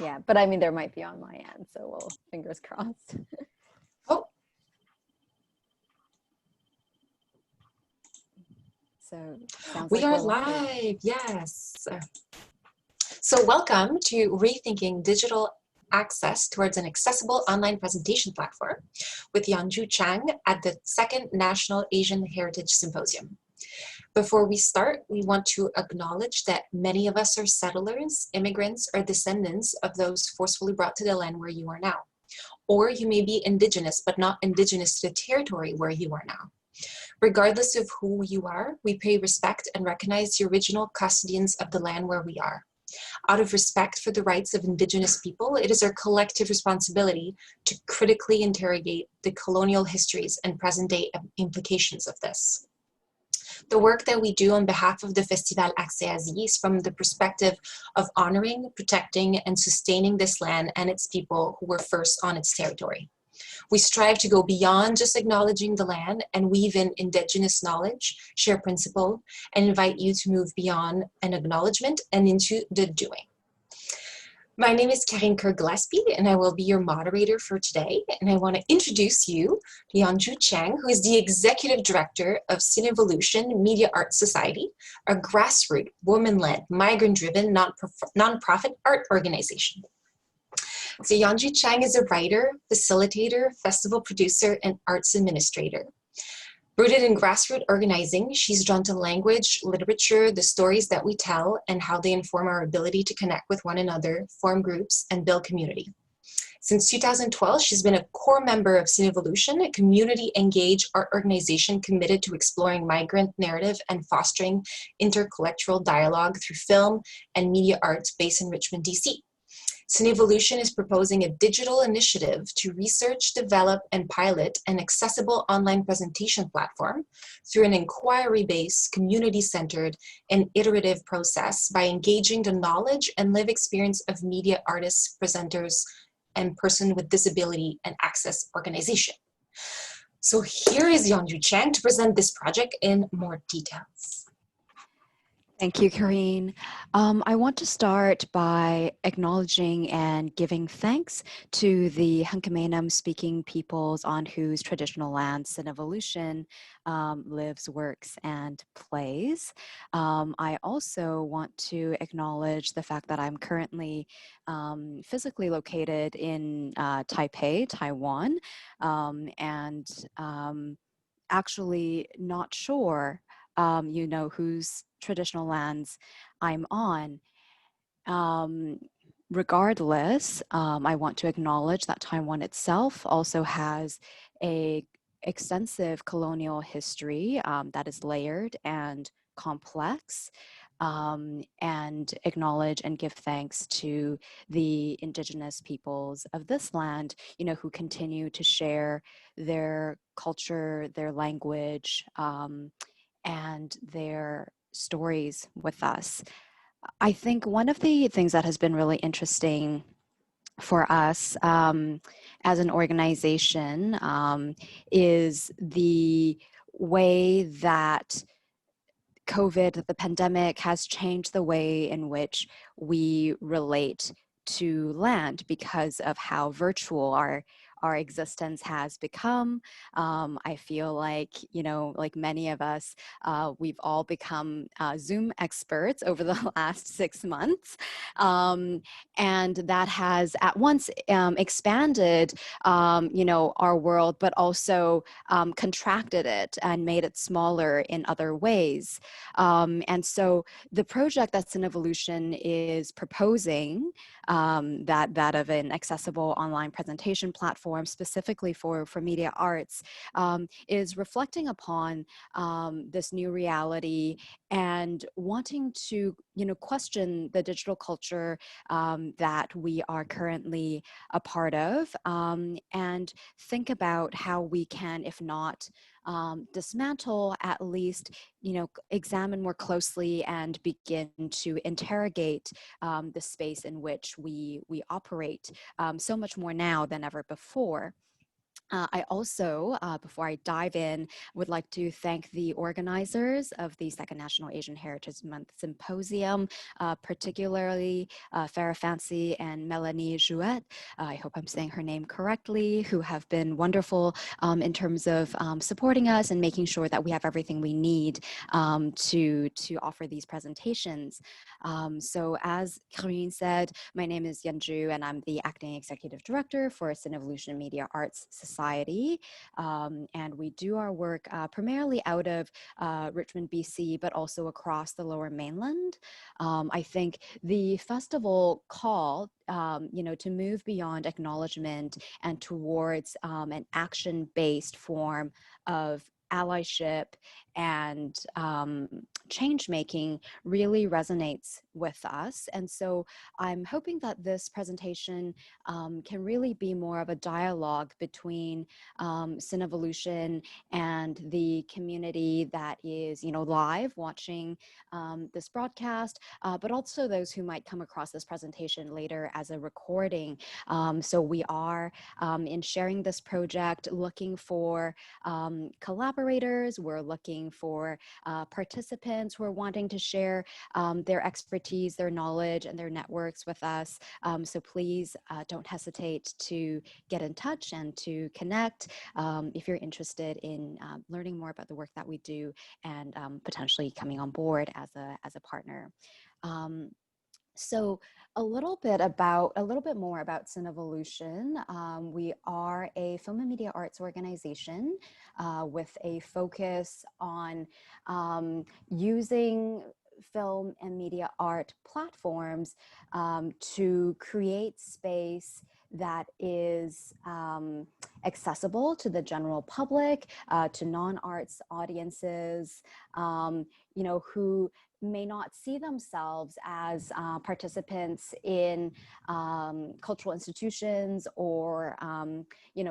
Yeah, but I mean, there might be on my end, so we'll fingers crossed. Oh, So sounds we like are we're live. live. Yes. So welcome to Rethinking Digital Access Towards an Accessible Online Presentation Platform with Yun-Jou Chang at the Second National Asian Heritage Symposium. Before we start, we want to acknowledge that many of us are settlers, immigrants, or descendants of those forcefully brought to the land where you are now. Or you may be indigenous, but not indigenous to the territory where you are now. Regardless of who you are, we pay respect and recognize the original custodians of the land where we are. Out of respect for the rights of Indigenous people, it is our collective responsibility to critically interrogate the colonial histories and present-day implications of this. The work that we do on behalf of the Festival Accès is from the perspective of honoring, protecting, and sustaining this land and its people who were first on its territory. We strive to go beyond just acknowledging the land and weave in Indigenous knowledge, share principle, and invite you to move beyond an acknowledgement and into the doing. My name is Karine Kerr-Gillespie, and I will be your moderator for today. And I want to introduce you to Yun-Jou Chang, who is the Executive Director of Cinevolution Media Art Society, a grassroots, woman-led, migrant-driven, nonprofit art organization. So Yun-Jou Chang is a writer, facilitator, festival producer, and arts administrator. Rooted in grassroots organizing, she's drawn to language, literature, the stories that we tell, and how they inform our ability to connect with one another, form groups, and build community. Since 2012, she's been a core member of Cinevolution, a community-engaged art organization committed to exploring migrant narrative and fostering intercultural dialogue through film and media arts based in Richmond, DC. Cinevolution is proposing a digital initiative to research, develop, and pilot an accessible online presentation platform through an inquiry-based, community-centered, and iterative process by engaging the knowledge and lived experience of media artists, presenters, and person with disability and access organization. So here is Yun-Jou Chang to present this project in more details. Thank you, Karine. I want to start by acknowledging and giving thanks to the Hunkaminam speaking peoples on whose traditional land Cinevolution lives, works, and plays. I also want to acknowledge the fact that I'm currently physically located in Taipei, Taiwan, and actually not sure whose traditional lands I'm on. Regardless, I want to acknowledge that Taiwan itself also has a extensive colonial history that is layered and complex, and acknowledge and give thanks to the indigenous peoples of this land, who continue to share their culture, their language, and their stories with us. I think one of the things that has been really interesting for us as an organization is the way that COVID, the pandemic, has changed the way in which we relate to land because of how virtual our existence has become. I feel like, like many of us, we've all become Zoom experts over the last 6 months. And that has at once expanded, our world, but also contracted it and made it smaller in other ways. And so the project that Cinevolution is proposing, that of an accessible online presentation platform specifically for media arts, is reflecting upon this new reality and wanting to question the digital culture that we are currently a part of, and think about how we can, if not dismantle, at least examine more closely and begin to interrogate the space in which we operate, so much more now than ever before. I also, before I dive in, would like to thank the organizers of the Second National Asian Heritage Month Symposium, particularly Farah Fancy and Melanie Jouet. I hope I'm saying her name correctly, who have been wonderful in terms of supporting us and making sure that we have everything we need to offer these presentations. So as Karine said, my name is Yun-Jou, and I'm the Acting Executive Director for Cinevolution Media Arts Society. And we do our work primarily out of Richmond, BC, but also across the Lower Mainland. I think the festival call, to move beyond acknowledgement and towards an action-based form of allyship and change making really resonates with us. And so I'm hoping that this presentation can really be more of a dialogue between Cinevolution and the community that is, live watching this broadcast, but also those who might come across this presentation later as a recording. So we are, in sharing this project, looking for collaborators. We're looking for participants who are wanting to share their expertise, their knowledge, and their networks with us. So please don't hesitate to get in touch and to connect if you're interested in learning more about the work that we do and potentially coming on board as a partner. So a little bit more about Cinevolution. We are a film and media arts organization with a focus on using film and media art platforms to create space that is accessible to the general public, to non-arts audiences, who may not see themselves as participants in cultural institutions or,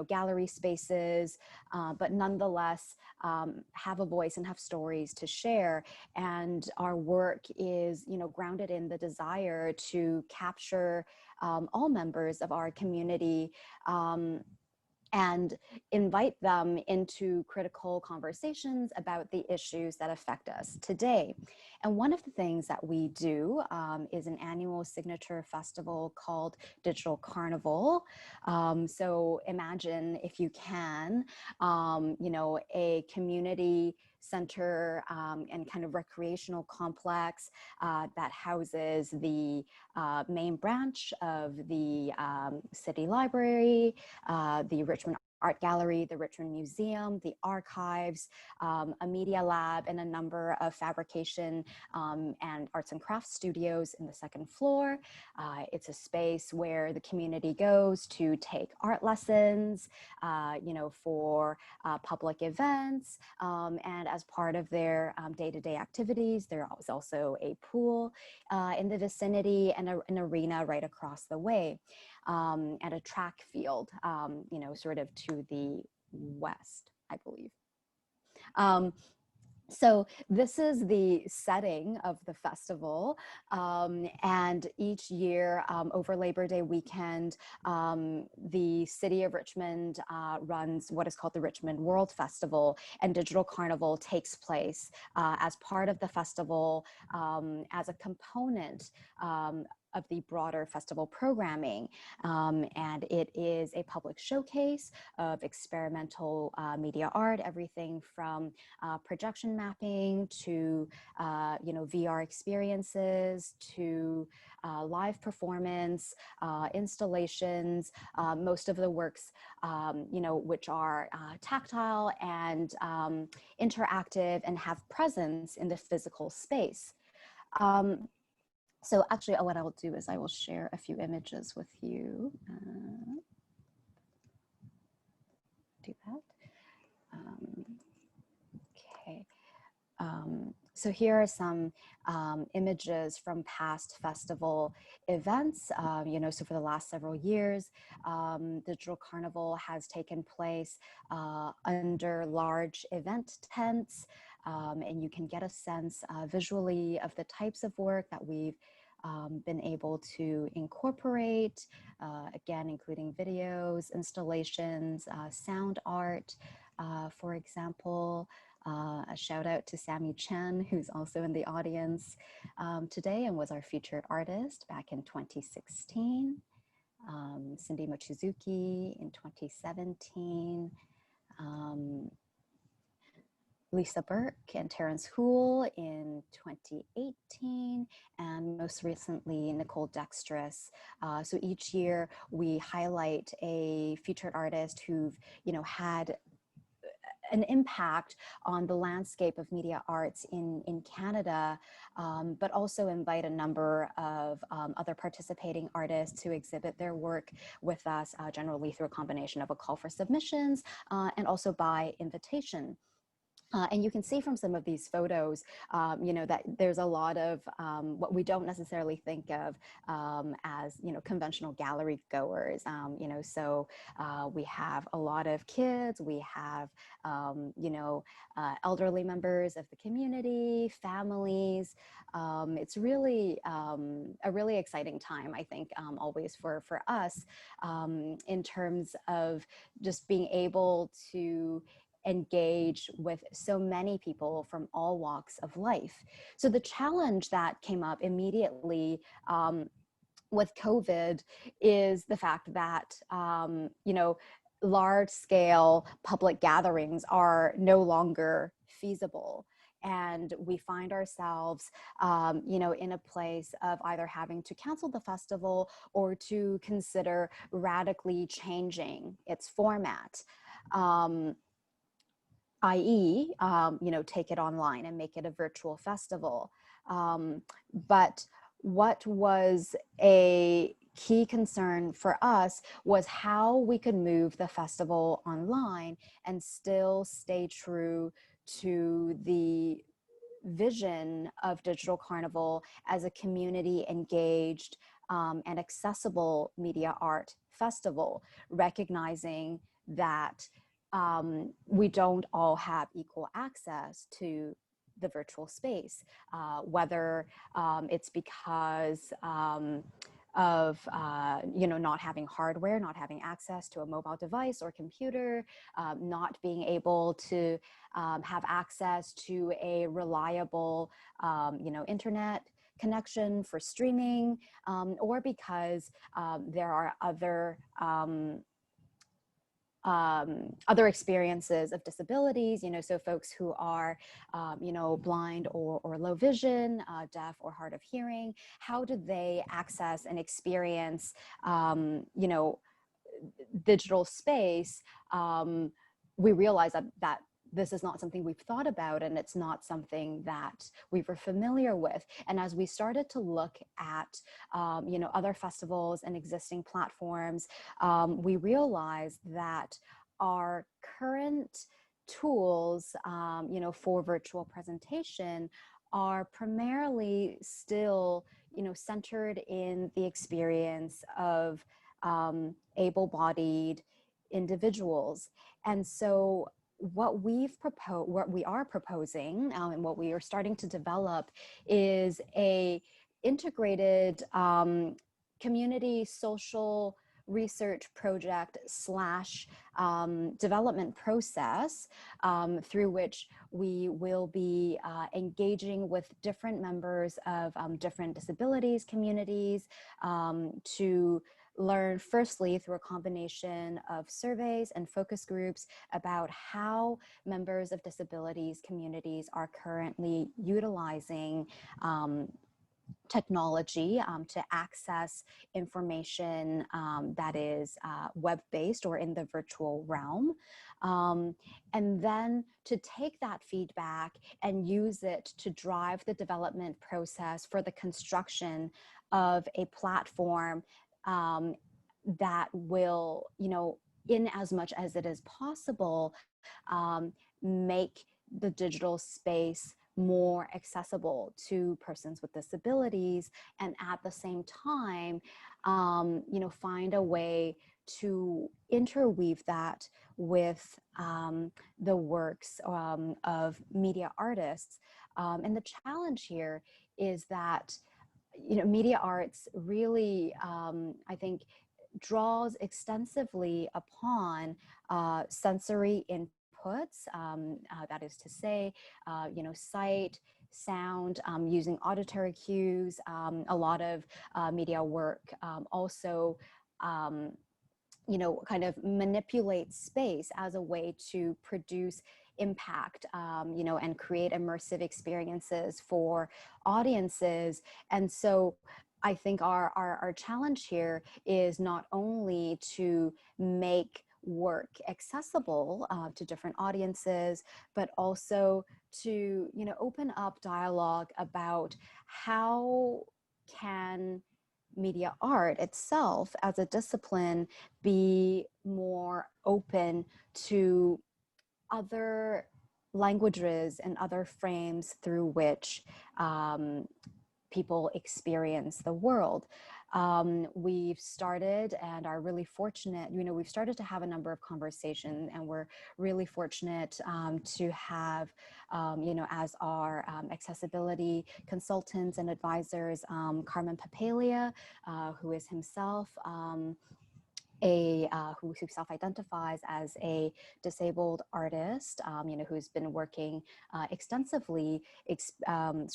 gallery spaces, but nonetheless have a voice and have stories to share. And our work is, grounded in the desire to capture all members of our community and invite them into critical conversations about the issues that affect us today. And one of the things that we do is an annual signature festival called Digital Carnival. So imagine, if you can, a community center and kind of recreational complex that houses the main branch of the city library, the Richmond Art Gallery, the Richmond Museum, the archives, a media lab, and a number of fabrication and arts and crafts studios in the second floor. It's a space where the community goes to take art lessons, for public events, and as part of their day-to-day activities. There is also a pool in the vicinity and an arena right across the way. And a track field, sort of to the west, I believe. So this is the setting of the festival, and each year over Labor Day weekend, the city of Richmond runs what is called the Richmond World Festival, and Digital Carnival takes place as part of the festival as a component of the broader festival programming. And it is a public showcase of experimental media art, everything from projection mapping to VR experiences to live performance, installations, most of the works which are tactile and interactive and have presence in the physical space. So actually, what I will do is I will share a few images with you. Do that. Okay. So here are some images from past festival events. So for the last several years, Digital Carnival has taken place under large event tents, and you can get a sense visually of the types of work that we've been able to incorporate, again, including videos, installations, sound art, for example. A shout out to Sammy Chen, who's also in the audience today and was our featured artist back in 2016. Cindy Mochizuki in 2017. Lisa Burke and Terrence Houle in 2018, and most recently Nicole Dextrous. So each year we highlight a featured artist who've, had an impact on the landscape of media arts in Canada, but also invite a number of other participating artists who exhibit their work with us, generally through a combination of a call for submissions and also by invitation. And you can see from some of these photos, that there's a lot of what we don't necessarily think of as, conventional gallery goers. So we have a lot of kids, we have, elderly members of the community, families. It's really a really exciting time, I think, always for us in terms of just being able to engage with so many people from all walks of life. So the challenge that came up immediately with COVID is the fact that, large scale public gatherings are no longer feasible. And we find ourselves, in a place of either having to cancel the festival or to consider radically changing its format. I.e., take it online and make it a virtual festival. But what was a key concern for us was how we could move the festival online and still stay true to the vision of Digital Carnival as a community engaged and accessible media art festival, recognizing that we don't all have equal access to the virtual space, whether it's because of not having hardware, not having access to a mobile device or computer, not being able to have access to a reliable internet connection for streaming, or because there are other experiences of disabilities, so folks who are, blind or low vision, deaf or hard of hearing, how do they access and experience, digital space? We realize that this is not something we've thought about, and it's not something that we were familiar with. And as we started to look at, other festivals and existing platforms, we realized that our current tools, for virtual presentation are primarily still, centered in the experience of able-bodied individuals. And so what we are proposing, and what we are starting to develop, is a integrated community social research project / development process through which we will be engaging with different members of different disabilities communities to learn, firstly, through a combination of surveys and focus groups, about how members of disabilities communities are currently utilizing technology to access information that is web-based or in the virtual realm. And then to take that feedback and use it to drive the development process for the construction of a platform that will, in as much as it is possible, make the digital space more accessible to persons with disabilities, and at the same time, find a way to interweave that with the works of media artists. And the challenge here is that media arts really, I think, draws extensively upon sensory inputs, that is to say, sight, sound, using auditory cues. A lot of media work also kind of manipulate space as a way to produce impact, and create immersive experiences for audiences. And so I think our challenge here is not only to make work accessible to different audiences, but also to, open up dialogue about how can media art itself as a discipline be more open to other languages and other frames through which people experience the world. We've started and are really fortunate, we've started to have a number of conversations, and we're really fortunate to have, as our accessibility consultants and advisors, Carmen Papalia, who is himself who self-identifies as a disabled artist, who's been working extensively, exploring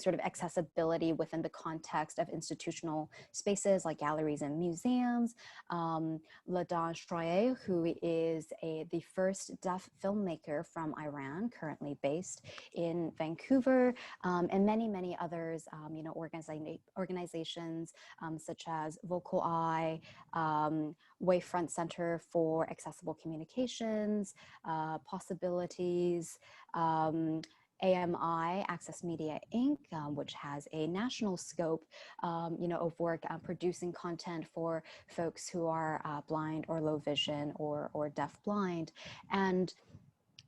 sort of accessibility within the context of institutional spaces like galleries and museums. Ladan Shroye, who is the first deaf filmmaker from Iran, currently based in Vancouver, and many, many others, organizations such as Vocal Wavefront Center for Accessible Communications, Possibilities, AMI, Access Media Inc., which has a national scope, of work producing content for folks who are blind or low vision or deaf-blind. And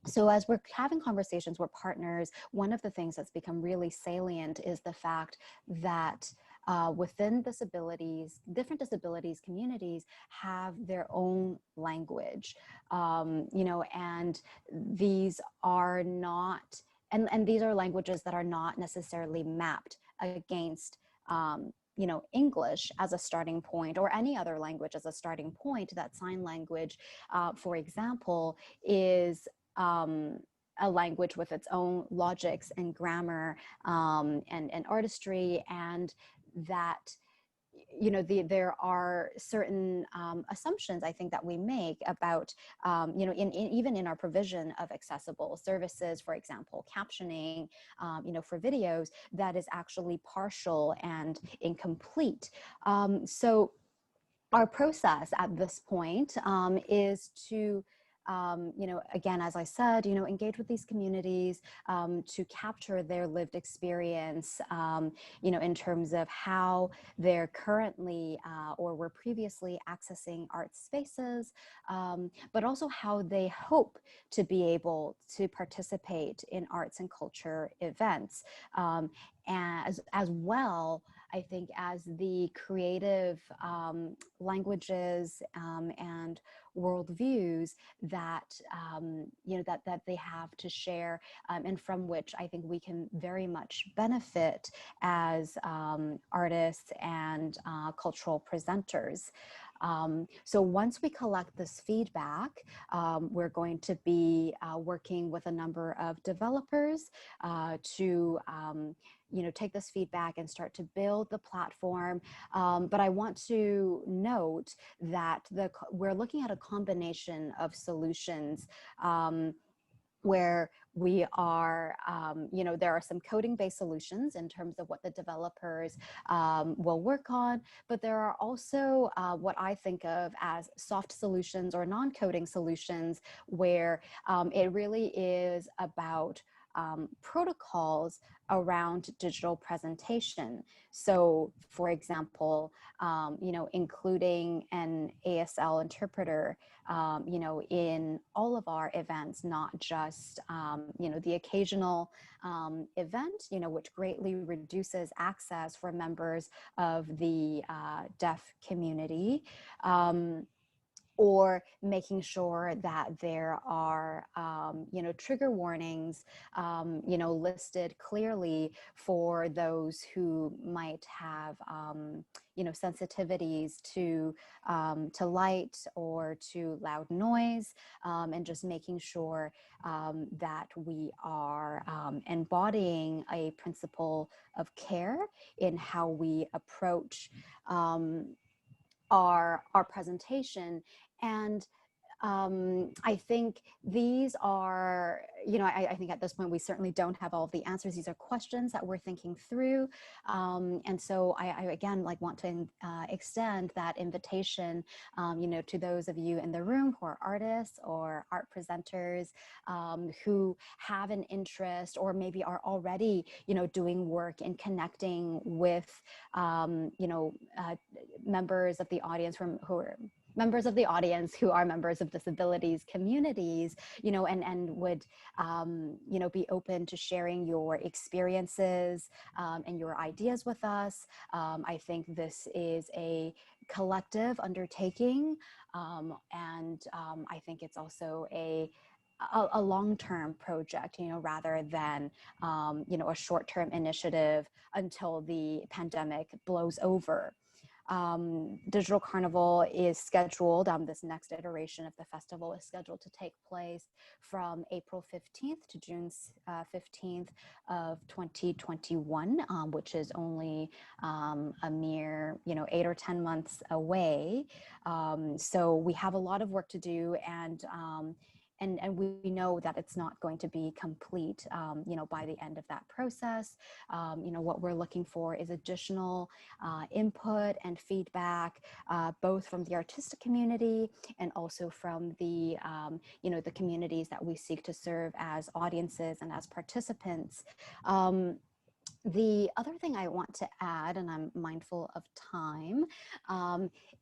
so as we're having conversations with partners, one of the things that's become really salient is the fact that within different disabilities communities have their own language, and these are not, and these are languages that are not necessarily mapped against English as a starting point, or any other language as a starting point. That sign language, for example, is a language with its own logics and grammar, and artistry, and that there are certain assumptions, I think, that we make about, even in our provision of accessible services, for example, captioning, for videos, that is actually partial and incomplete. So our process at this point is to again, as I said, engage with these communities to capture their lived experience, in terms of how they're currently or were previously accessing art spaces, but also how they hope to be able to participate in arts and culture events. As well, I think, as the creative languages and worldviews that that they have to share, and from which I think we can very much benefit as artists and cultural presenters. So once we collect this feedback, we're going to be working with a number of developers to take this feedback and start to build the platform. But I want to note that we're looking at a combination of solutions where we are, there are some coding-based solutions in terms of what the developers will work on, but there are also what I think of as soft solutions or non-coding solutions, where it really is about protocols around digital presentation. So, for example, including an ASL interpreter, in all of our events, not just, the occasional event, which greatly reduces access for members of the deaf community. or making sure that there are, trigger warnings, listed clearly for those who might have, sensitivities to light or to loud noise, and just making sure that we are embodying a principle of care in how we approach our presentation. And I think these are, I think at this point we certainly don't have all of the answers. These are questions that we're thinking through. And so I again want to extend that invitation, to those of you in the room who are artists or art presenters, who have an interest or maybe are already, doing work in connecting with, members of the audience who are members of the audience who are members of disabilities communities, and would, be open to sharing your experiences and your ideas with us. I think this is a collective undertaking, and I think it's also a long-term project, rather than, a short-term initiative until the pandemic blows over. Digital Carnival is scheduled, this next iteration of the festival is scheduled to take place from April 15th to June 15th of 2021, which is only a mere, 8 or 10 months away. So we have a lot of work to do, and we know that it's not going to be complete, by the end of that process. What we're looking for is additional input and feedback, both from the artistic community and also from the, the communities that we seek to serve as audiences and as participants. The other thing I want to add, and I'm mindful of time,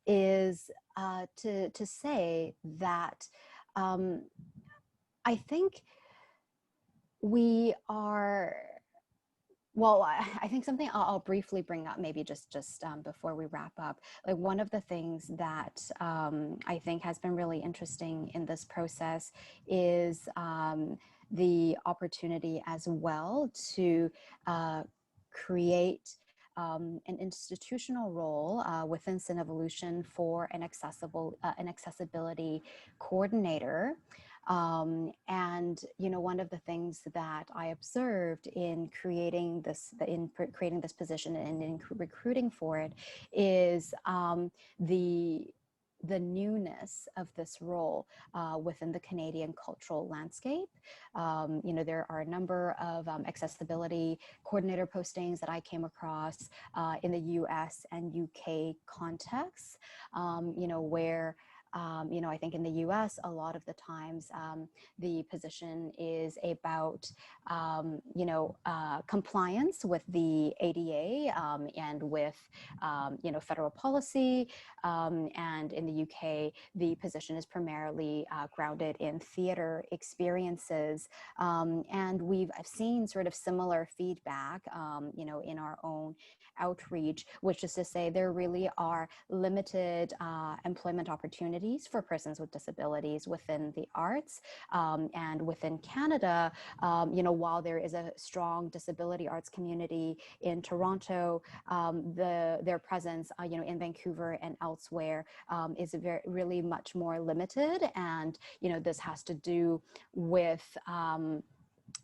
is to say that I think we are, well, I think something I'll briefly bring up, maybe just before we wrap up. Like, one of the things that I think has been really interesting in this process is the opportunity as well to create an institutional role within Cinevolution for an accessibility coordinator. And one of the things that I observed in creating this position and in recruiting for it is the newness of this role within the Canadian cultural landscape. There are a number of accessibility coordinator postings that I came across in the US and UK contexts, where I think in the US, a lot of the times the position is about, compliance with the ADA and with, federal policy. And in the UK, the position is primarily grounded in theater experiences. And we've seen sort of similar feedback, in our own outreach, which is to say there really are limited employment opportunities for persons with disabilities within the arts. And within Canada, while there is a strong disability arts community in Toronto, their presence, in Vancouver and elsewhere is really much more limited. And, this has to do with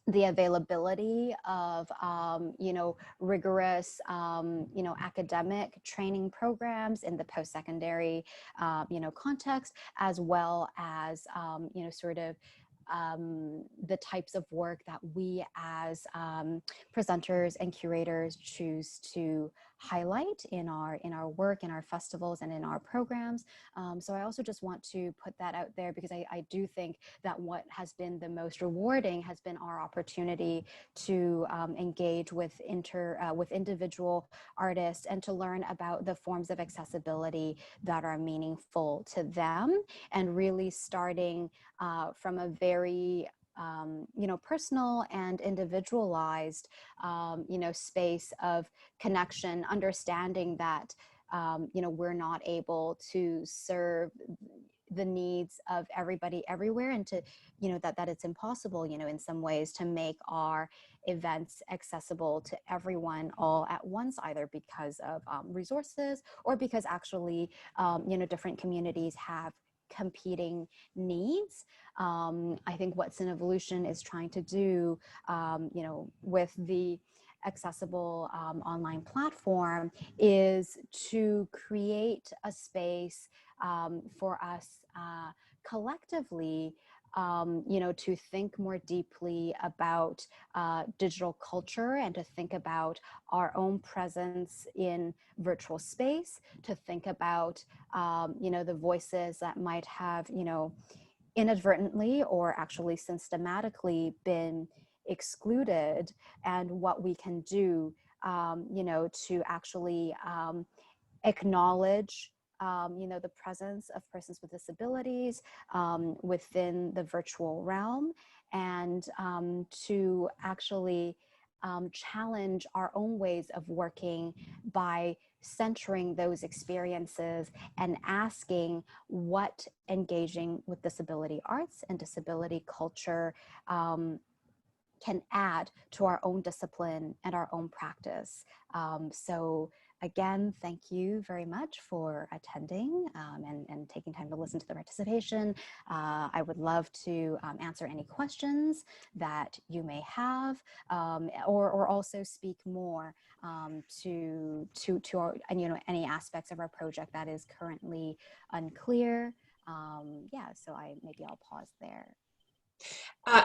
the availability of, rigorous, academic training programs in the post-secondary, context, as well as, sort of the types of work that we as presenters and curators choose to highlight in our work, in our festivals, and in our programs. So I also just want to put that out there, because I do think that what has been the most rewarding has been our opportunity to engage with individual artists and to learn about the forms of accessibility that are meaningful to them, and really starting from a very personal and individualized, space of connection, understanding that, we're not able to serve the needs of everybody everywhere, and to, that it's impossible, in some ways, to make our events accessible to everyone all at once, either because of resources, or because actually, different communities have competing needs. I think what Cinevolution is trying to do, with the accessible online platform, is to create a space for us collectively, to think more deeply about digital culture, and to think about our own presence in virtual space, to think about, the voices that might have, inadvertently or actually systematically been excluded, and what we can do, to actually acknowledge, the presence of persons with disabilities within the virtual realm, and to actually challenge our own ways of working by centering those experiences and asking what engaging with disability arts and disability culture can add to our own discipline and our own practice. So again, thank you very much for attending and taking time to listen to the participation. I would love to answer any questions that you may have, or also speak more to our, any aspects of our project that is currently unclear. Yeah, so maybe I'll pause there.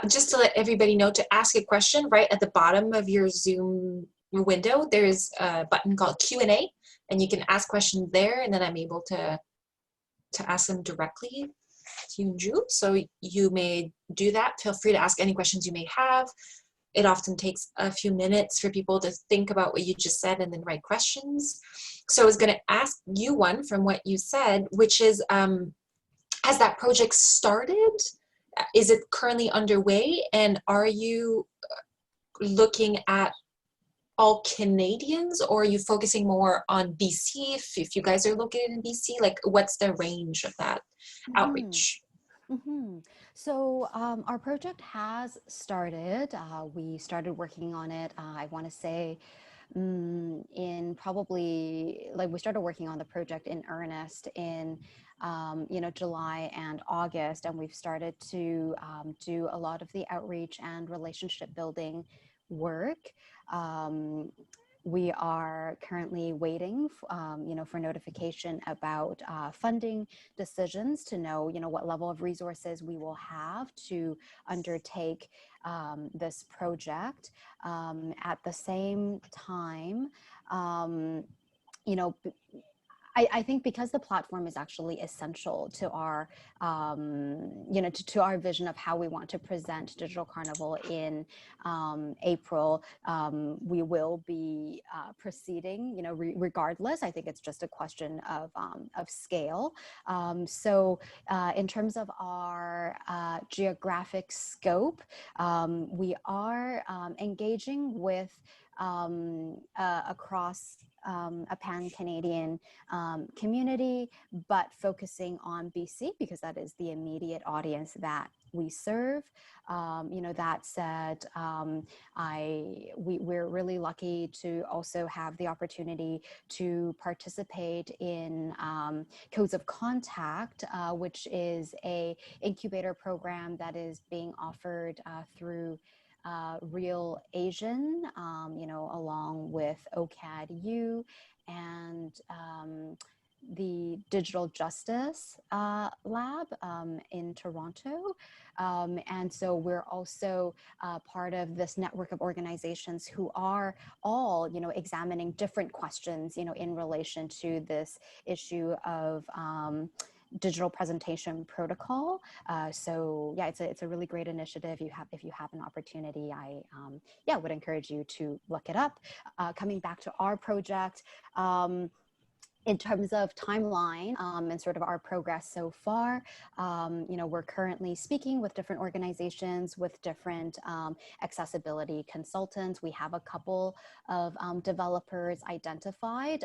Just to let everybody know, to ask a question, right at the bottom of your Zoom window, there's a button called Q&A, and you can ask questions there, and then I'm able to ask them directly to Yun-Jou. So you may do that. Feel free to ask any questions you may have. It often takes a few minutes for people to think about what you just said and then write questions. So I was going to ask you one from what you said, which is, has that project started? Is it currently underway? And are you looking at all Canadians, or are you focusing more on BC? If you guys are located in BC, like, what's the range of that outreach? So our project has started. We started working on it, I want to say, in probably, like, we started working on the project in earnest in July and August, and we've started to do a lot of the outreach and relationship building work. We are currently waiting, for notification about funding decisions, to know, what level of resources we will have to undertake this project. At the same time, I think because the platform is actually essential to our, to our vision of how we want to present Digital Carnival in April, we will be proceeding, regardless. I think it's just a question of scale. So in terms of our geographic scope, we are engaging with across a pan-Canadian community, but focusing on BC because that is the immediate audience that we serve. That said, we're really lucky to also have the opportunity to participate in Codes of Contact, which is a incubator program that is being offered through Real Asian, along with OCAD-U and the Digital Justice Lab in Toronto. And so we're also part of this network of organizations who are all, examining different questions, in relation to this issue of digital presentation protocol. So yeah, it's a really great initiative. If you have an opportunity, I would encourage you to look it up. Coming back to our project, in terms of timeline and sort of our progress so far, we're currently speaking with different organizations, with different accessibility consultants. We have a couple of developers identified.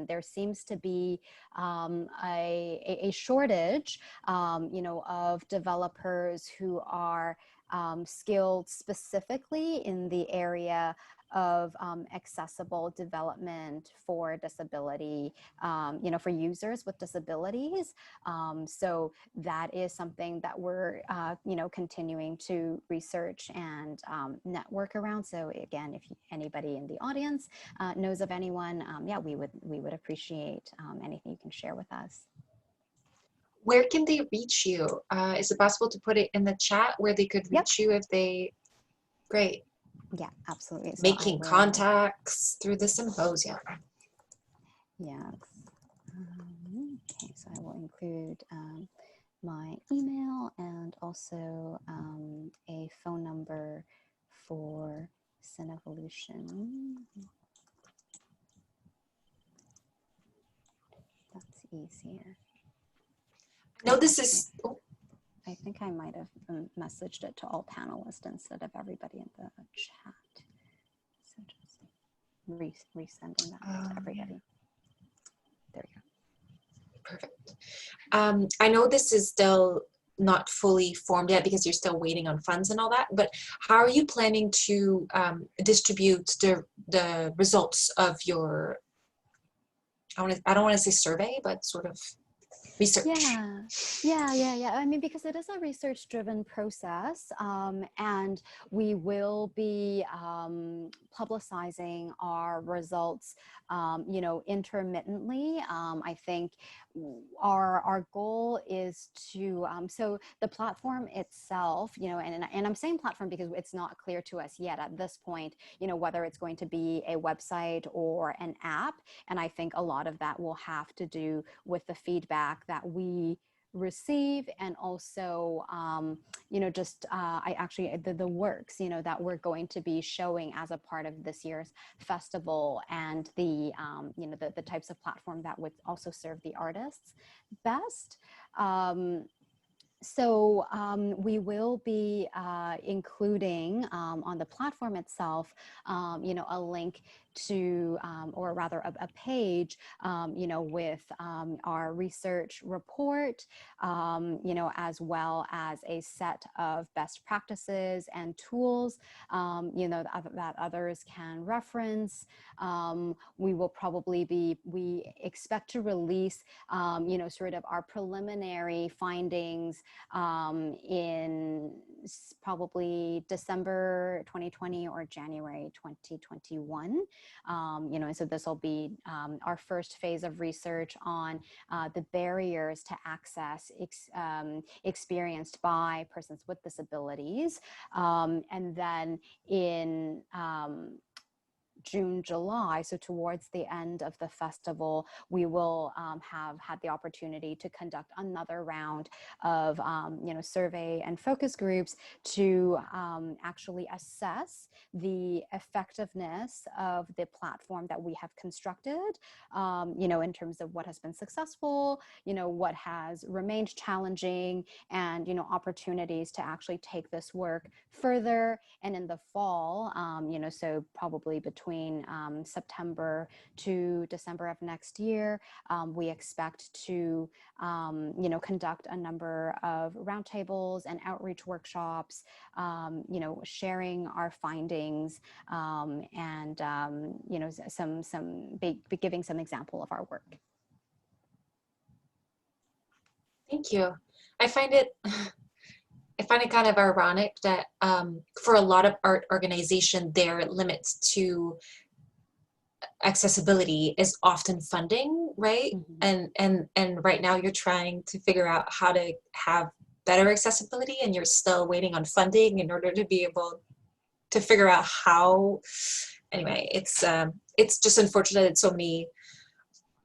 There seems to be a shortage, of developers who are skilled specifically in the area of accessible development for disability, for users with disabilities. So that is something that we're, continuing to research and network around. So again, if anybody in the audience knows of anyone, we would appreciate anything you can share with us. Where can they reach you? Is it possible to put it in the chat where they could reach you if they, great. Yeah, absolutely. So making contacts through the symposium. Yes. Okay, so I will include my email and also a phone number for Cinevolution. That's easier. No, this is... Oh. I think I might have messaged it to all panelists instead of everybody in the chat. So just resending that to everybody. There we go. Perfect. I know this is still not fully formed yet because you're still waiting on funds and all that, but how are you planning to distribute the results of your, I don't want to say survey, but sort of research? Yeah. I mean, because it is a research-driven process, and we will be publicizing our results, intermittently. I think our goal is to, so the platform itself, and I'm saying platform because it's not clear to us yet at this point, whether it's going to be a website or an app. And I think a lot of that will have to do with the feedback that we receive, and also the works that we're going to be showing as a part of this year's festival, and the types of platform that would also serve the artists best. So we will be including on the platform itself, a link to, or rather a page, with our research report, as well as a set of best practices and tools, that others can reference. We will probably we expect to release, sort of our preliminary findings in probably December 2020 or January 2021. And so this will be our first phase of research on the barriers to access experienced by persons with disabilities. And then in June, July, so towards the end of the festival, we will have had the opportunity to conduct another round of survey and focus groups to actually assess the effectiveness of the platform that we have constructed, in terms of what has been successful, what has remained challenging, and opportunities to actually take this work further. And in the fall, so probably between September to December of next year, we expect to conduct a number of roundtables and outreach workshops, sharing our findings, and giving some example of our work. Thank you. I find it kind of ironic that for a lot of art organization, their limits to accessibility is often funding, right? Mm-hmm. And right now you're trying to figure out how to have better accessibility, and you're still waiting on funding in order to be able to figure out how. Anyway, it's just unfortunate that so many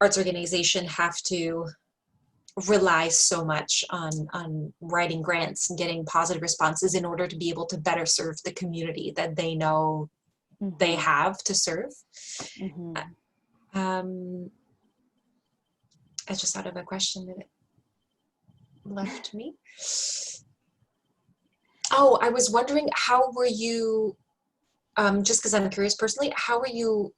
arts organizations have to rely so much on writing grants and getting positive responses in order to be able to better serve the community that they know mm-hmm. they have to serve. Mm-hmm. I just thought of a question that left me. Oh, I was wondering, how were you, just because I'm curious personally, how were you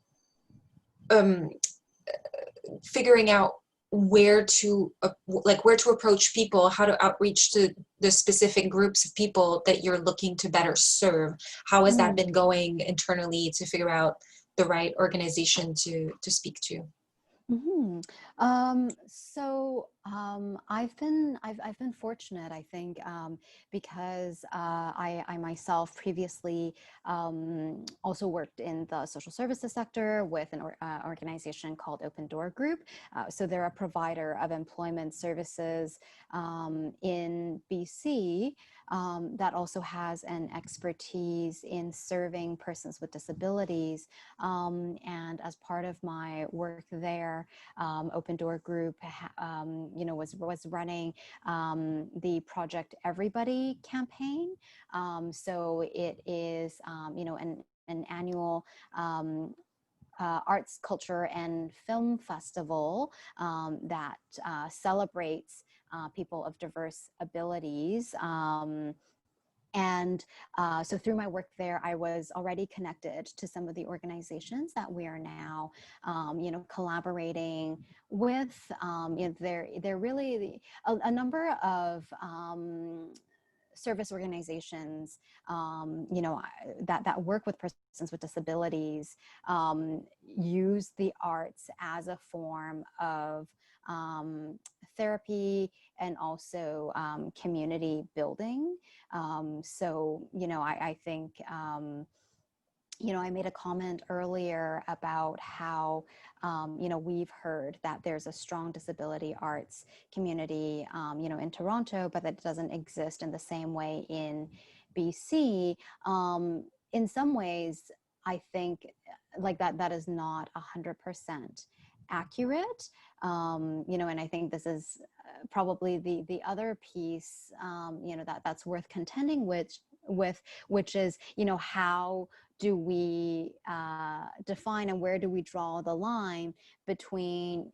figuring out where to where to approach people, how to outreach to the specific groups of people that you're looking to better serve? How has that been going internally to figure out the right organization to speak to? Mm-hmm. I've been fortunate, I think, because I myself previously also worked in the social services sector with an organization called Open Door Group. So they're a provider of employment services in BC that also has an expertise in serving persons with disabilities. And as part of my work there, Open Door Group, was running the Project Everybody campaign. So it is, an annual arts, culture, and film festival that celebrates people of diverse abilities. So through my work there, I was already connected to some of the organizations that we are now, collaborating with. They're really a number of service organizations, that work with persons with disabilities, use the arts as a form of therapy and also community building. I think, I made a comment earlier about how, we've heard that there's a strong disability arts community, in Toronto, but that doesn't exist in the same way in BC. In some ways, I think that is not 100% accurate. And I think this is probably the other piece, that's worth contending with, which is, how do we define and where do we draw the line between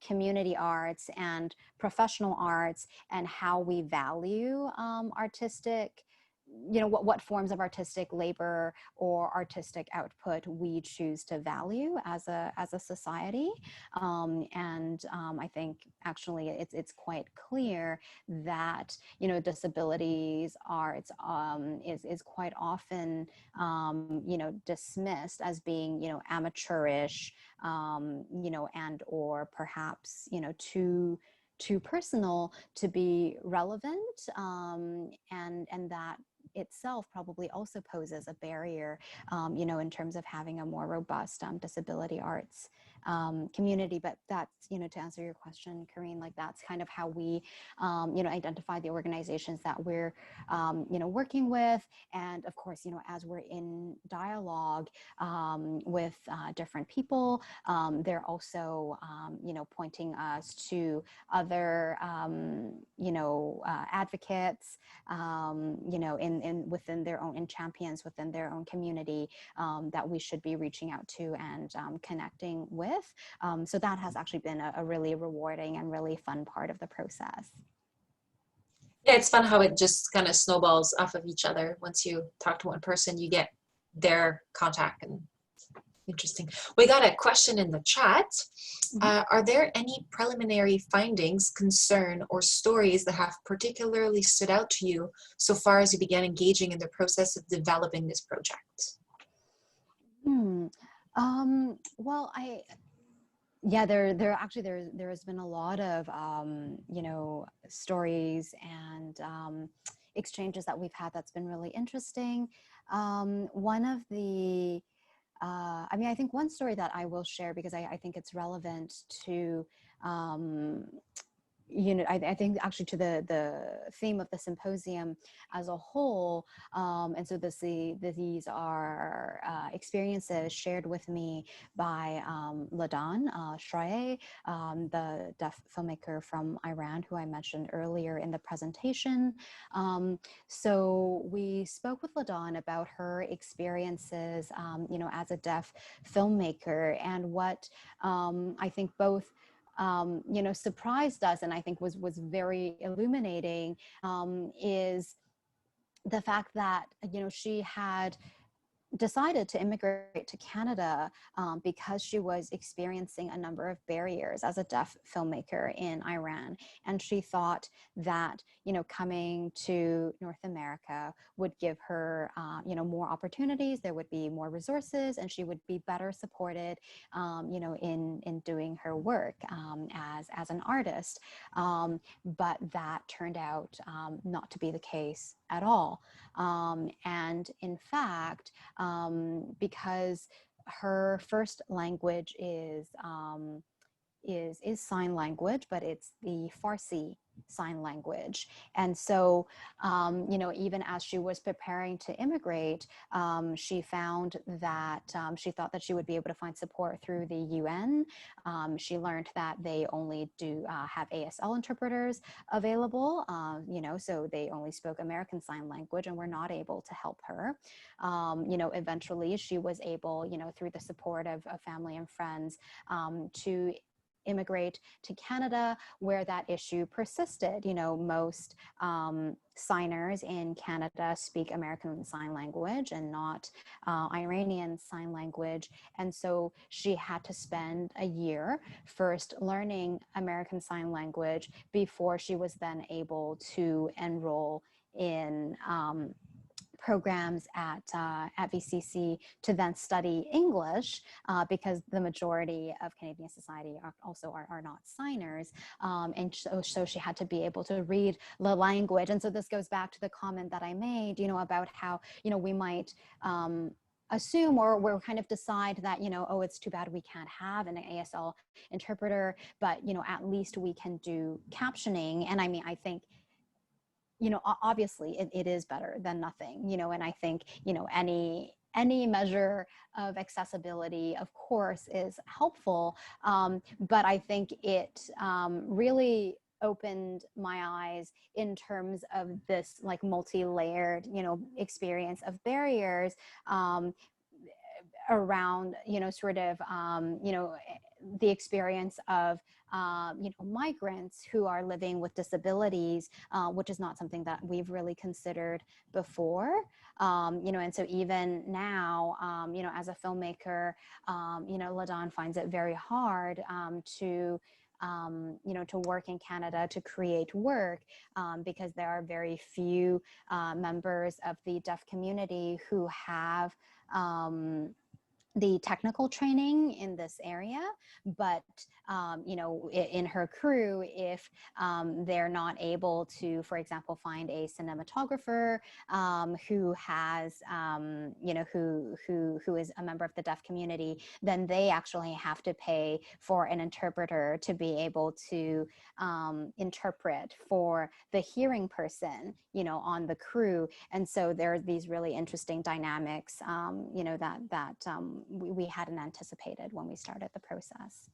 community arts and professional arts, and how we value artistic, what forms of artistic labor or artistic output we choose to value as a society. I think actually it's quite clear that, disabilities arts is quite often, dismissed as being, amateurish, and or perhaps, too personal to be relevant, and that itself probably also poses a barrier, in terms of having a more robust disability arts community. But that's, to answer your question, Karine, that's kind of how we, identify the organizations that we're, working with. And of course, as we're in dialogue with different people, they're also, pointing us to other, advocates, within their own, and champions within their own community, that we should be reaching out to and connecting with. So that has actually been a really rewarding and really fun part of the process. Yeah, it's fun how it just kind of snowballs off of each other. Once you talk to one person, you get their contact. And interesting. We got a question in the chat. Are there any preliminary findings, concern, or stories that have particularly stood out to you so far as you began engaging in the process of developing this project? Well, there has been a lot of, stories and exchanges that we've had that's been really interesting. One of the, I think one story that I will share, because I think it's relevant to, I think actually to the theme of the symposium as a whole. And so these are experiences shared with me by Ladan Shraye, the deaf filmmaker from Iran, who I mentioned earlier in the presentation. So we spoke with Ladan about her experiences, as a deaf filmmaker, and what I think both surprised us, and I think was very illuminating, is the fact that, she had decided to immigrate to Canada because she was experiencing a number of barriers as a deaf filmmaker in Iran. And she thought that, coming to North America would give her, more opportunities, there would be more resources, and she would be better supported, in doing her work as an artist. But that turned out not to be the case at all. And in fact, because her first language is sign language, but it's the Farsi sign language. And so, even as she was preparing to immigrate, she found that she thought that she would be able to find support through the UN. She learned that they only do have ASL interpreters available, so they only spoke American Sign Language and were not able to help her. Eventually she was able, through the support of family and friends, to immigrate to Canada, where that issue persisted. Most signers in Canada speak American Sign Language and not Iranian Sign Language. And so she had to spend a year first learning American Sign Language before she was then able to enroll in programs at VCC to then study English, because the majority of Canadian society are not signers. And so she had to be able to read the language. And so this goes back to the comment that I made, about how, we might assume or we're kind of decide that, oh, it's too bad we can't have an ASL interpreter, but, at least we can do captioning. And I mean, I think, obviously it is better than nothing, and I think, any measure of accessibility, of course, is helpful. But I think it really opened my eyes in terms of this like multi-layered, experience of barriers around, the experience of migrants who are living with disabilities, which is not something that we've really considered before. And so even now, as a filmmaker, LaDawn finds it very hard to work in Canada, to create work, because there are very few members of the deaf community who have the technical training in this area, but in her crew, if they're not able to, for example, find a cinematographer who has, who is a member of the deaf community, then they actually have to pay for an interpreter to be able to interpret for the hearing person, on the crew. And so there are these really interesting dynamics, that we hadn't anticipated when we started the process.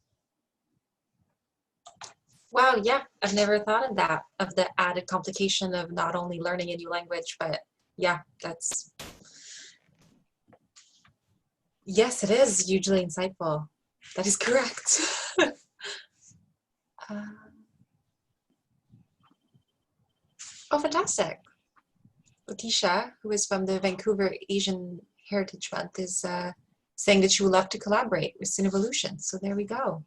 Wow, yeah, I've never thought of that, of the added complication of not only learning a new language, but yeah, yes, it is hugely insightful. That is correct. Oh, fantastic. Letitia, who is from the Vancouver Asian Heritage Month, is saying that she would love to collaborate with Cinevolution. So there we go.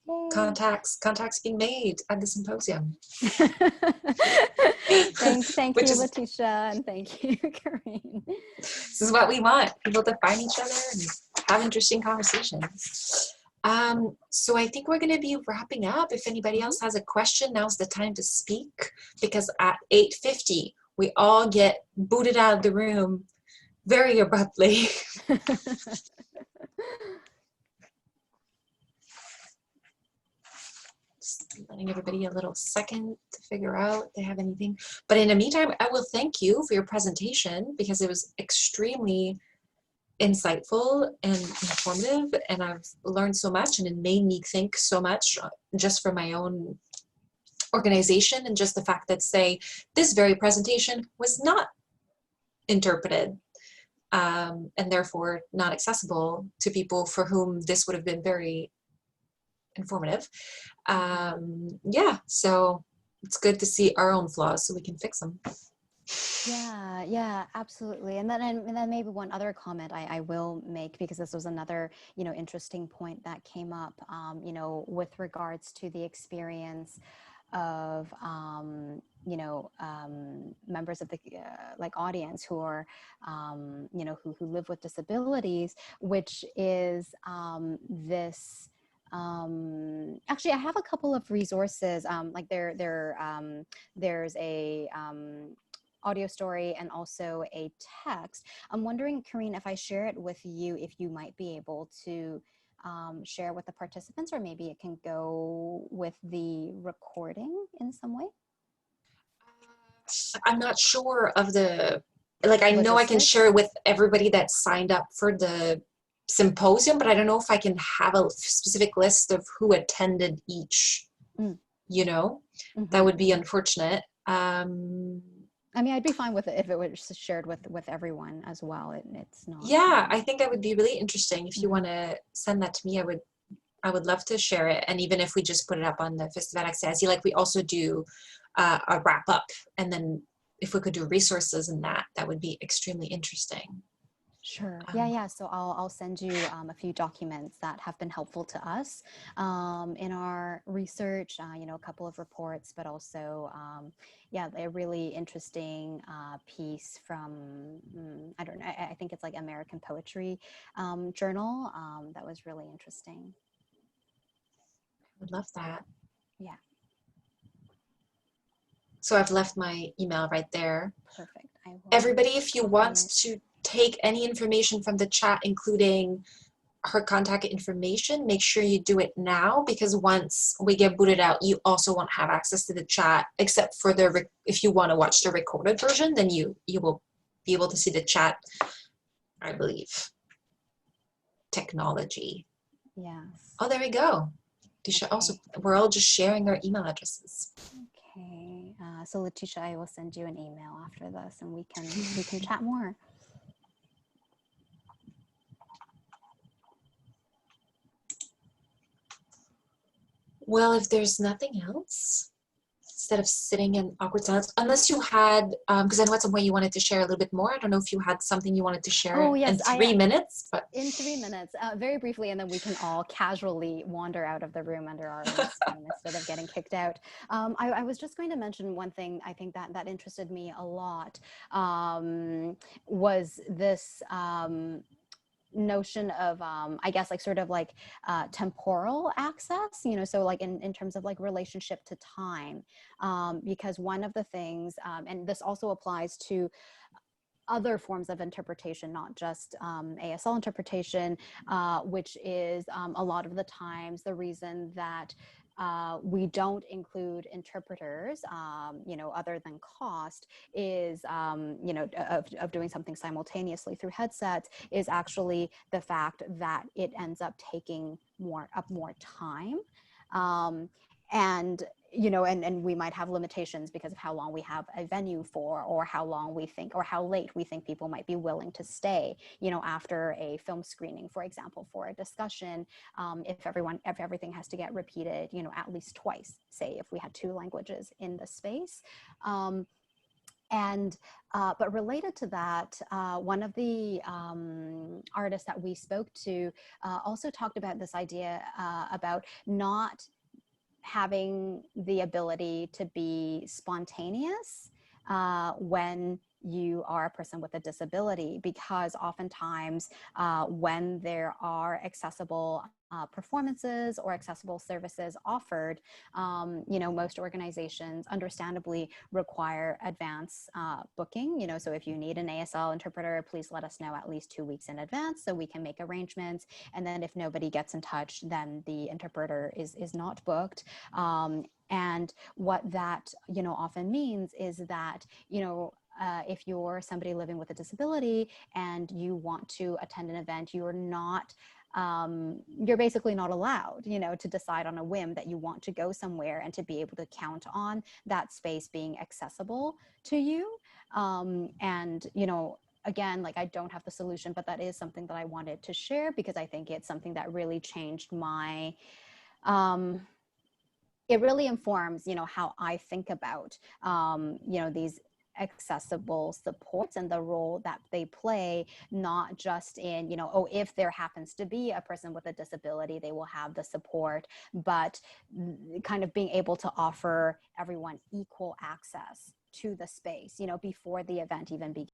Yay. Contacts being made at the symposium. Thank you, Letitia, and thank you, Corinne. This is what we want, people to find each other and have interesting conversations. So I think we're going to be wrapping up. If anybody else has a question, now's the time to speak, because at 8:50, we all get booted out of the room very abruptly. Just letting everybody a little second to figure out if they have anything. But in the meantime, I will thank you for your presentation, because it was extremely insightful and informative, and I've learned so much, and it made me think so much just for my own organization, and just the fact that, say, this very presentation was not interpreted, and therefore not accessible to people for whom this would have been very informative. Yeah, so it's good to see our own flaws so we can fix them. Yeah, absolutely. And then maybe one other comment I will make, because this was another, interesting point that came up, with regards to the experience of, members of the like audience who are, who live with disabilities, which is this. Actually, I have a couple of resources. There's a audio story and also a text. I'm wondering, Karine, if I share it with you, if you might be able to share with the participants, or maybe it can go with the recording in some way. I'm not sure of I know I can Logistics. share it with everybody that signed up for the symposium, but I don't know if I can have a specific list of who attended each, that would be unfortunate. I mean, I'd be fine with it if it was shared with everyone as well. It's not. Yeah, I think that would be really interesting. If you want to send that to me, I would love to share it. And even if we just put it up on the Festival Accès, like we also do a wrap up, and then if we could do resources in that would be extremely interesting. Sure. Yeah. So I'll send you a few documents that have been helpful to us in our research. A couple of reports, but also a really interesting piece from I don't know. I think it's like American Poetry Journal. That was really interesting. I would love that. Yeah. So I've left my email right there. Perfect. Everybody, if you want to take any information from the chat, including her contact information, make sure you do it now, because once we get booted out, you also won't have access to the chat, except for if you want to watch the recorded version, then you will be able to see the chat, I believe. Technology. Yes. Oh, there we go. Also, we're all just sharing our email addresses. Okay. So Letitia, I will send you an email after this, and we can chat more. Well, if there's nothing else, instead of sitting in awkward silence, unless you had, because I know at some point you wanted to share a little bit more. I don't know if you had something you wanted to share in 3 minutes. But in 3 minutes, very briefly, and then we can all casually wander out of the room under our own steam instead of getting kicked out. I was just going to mention one thing I think that interested me a lot, was this notion of I guess temporal access, so like in terms of like relationship to time, because one of the things, and this also applies to other forms of interpretation, not just ASL interpretation, which is a lot of the times the reason that we don't include interpreters, other than cost, is, of doing something simultaneously through headsets, is actually the fact that it ends up taking more time. And we might have limitations because of how long we have a venue for, or how long we think, or how late we think people might be willing to stay, after a film screening, for example, for a discussion, if everything has to get repeated, at least twice, say if we had 2 languages in the space. But related to that, one of the artists that we spoke to also talked about this idea about not having the ability to be spontaneous when you are a person with a disability, because oftentimes when there are accessible performances or accessible services offered, most organizations understandably require advance booking. So if you need an ASL interpreter, please let us know at least 2 weeks in advance so we can make arrangements. And then if nobody gets in touch, then the interpreter is not booked. And what that, often means is that, if you're somebody living with a disability and you want to attend an event, you're basically not allowed, to decide on a whim that you want to go somewhere and to be able to count on that space being accessible to you. Again, I don't have the solution, but that is something that I wanted to share, because I think it's something that really changed my It really informs, how I think about, these accessible supports and the role that they play, not just in, oh, if there happens to be a person with a disability, they will have the support, but kind of being able to offer everyone equal access to the space, before the event even begins.